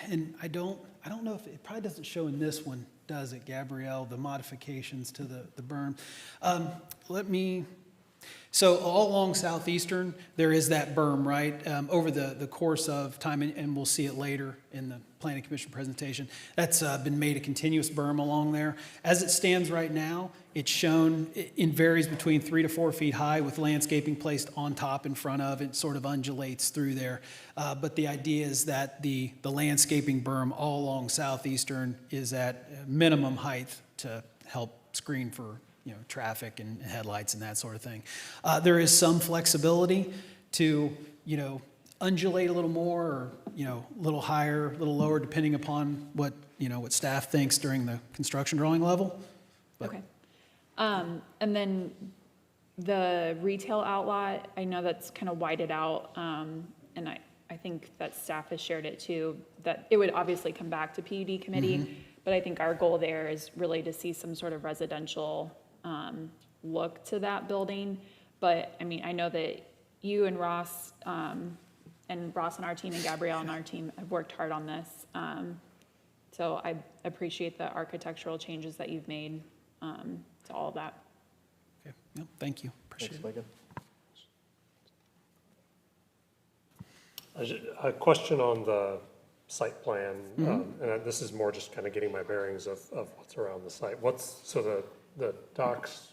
and I don't know if, it probably doesn't show in this one, does it, Gabrielle, the modifications to the berm? So all along Southeastern, there is that berm, right? Over the course of time, and we'll see it later in the Planning Commission presentation, that's been made a continuous berm along there. As it stands right now, it's shown, it varies between 3 to 4 feet high with landscaping placed on top in front of it, sort of undulates through there. But the idea is that the landscaping berm all along Southeastern is at minimum height to help screen for traffic and headlights and that sort of thing. There is some flexibility to, undulate a little more or, a little higher, a little lower, depending upon what staff thinks during the construction drawing level. But. Okay. And then the retail outlet, I know that's kind of whited out, and I think that staff has shared it too, that it would obviously come back to PUD committee, but I think our goal there is really to see some sort of residential look to that building. But I mean, I know that you and Ross on our team and Gabrielle on our team have worked hard on this. So I appreciate the architectural changes that you've made to all of that. Okay. Yep. Thank you. Appreciate Thanks, A question on the site plan, and this is more just kind of getting my bearings of what's around the site. The docks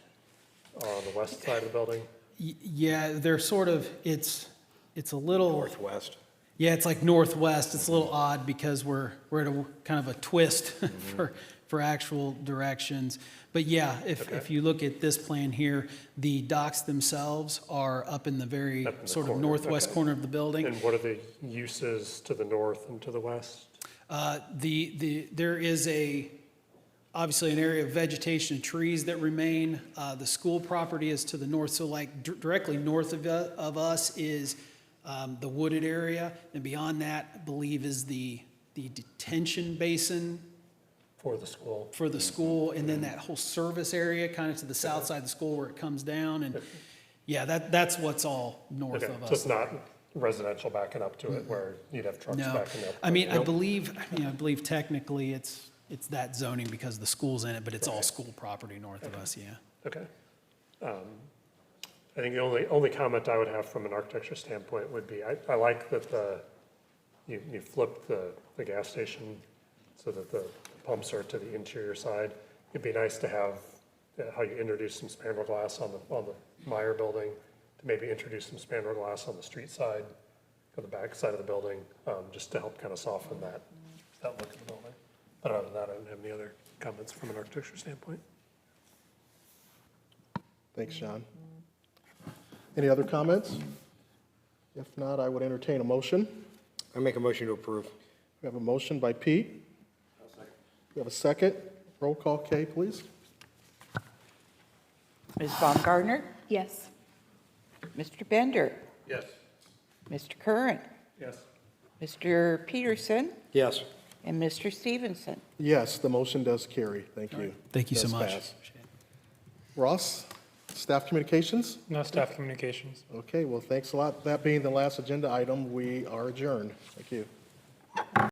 on the west side of the building? Yeah, they're sort of, it's a little. Northwest. Yeah, it's like northwest. It's a little odd because we're at a kind of a twist for actual directions. But yeah, if you look at this plan here, the docks themselves are up in the very sort of northwest corner of the building. And what are the uses to the north and to the west? There is obviously an area of vegetation and trees that remain. The school property is to the north, so like directly north of us is the wooded area, and beyond that, I believe, is the detention basin For the school. for the school, and then that whole service area kind of to the south side of the school where it comes down, and yeah, that's what's all north Okay, of so us. it's not residential backing up to it where you'd have trucks No, backing up? I mean, I Nope. believe technically it's that zoning because the school's in it, but it's all school property north of us, yeah. Okay. I think the only comment I would have from an architecture standpoint would be, I like that you flip the gas station so that the pumps are to the interior side. It'd be nice to have how you introduce some spandrel glass on the Meyer building, to maybe introduce some spandrel glass on the street side, or the back side of the building, just to help kind of soften that look of the building. But other than that, I don't have any other comments from an architecture standpoint. Thanks, Sean. Any other comments? If not, I would entertain a motion. I make a motion to approve. We have a motion by Pete. We have a second. Roll call, Kay, please. Ms. Baumgartner? Yes. Mr. Bender? Yes. Mr. Curran? Yes. Mr. Peterson? Yes. And Mr. Stevenson? Yes, the motion does carry. Thank you. Thank you so Does much. pass. Ross, staff communications? No staff communications. Okay, well, thanks a lot. That being the last agenda item, we are adjourned. Thank you.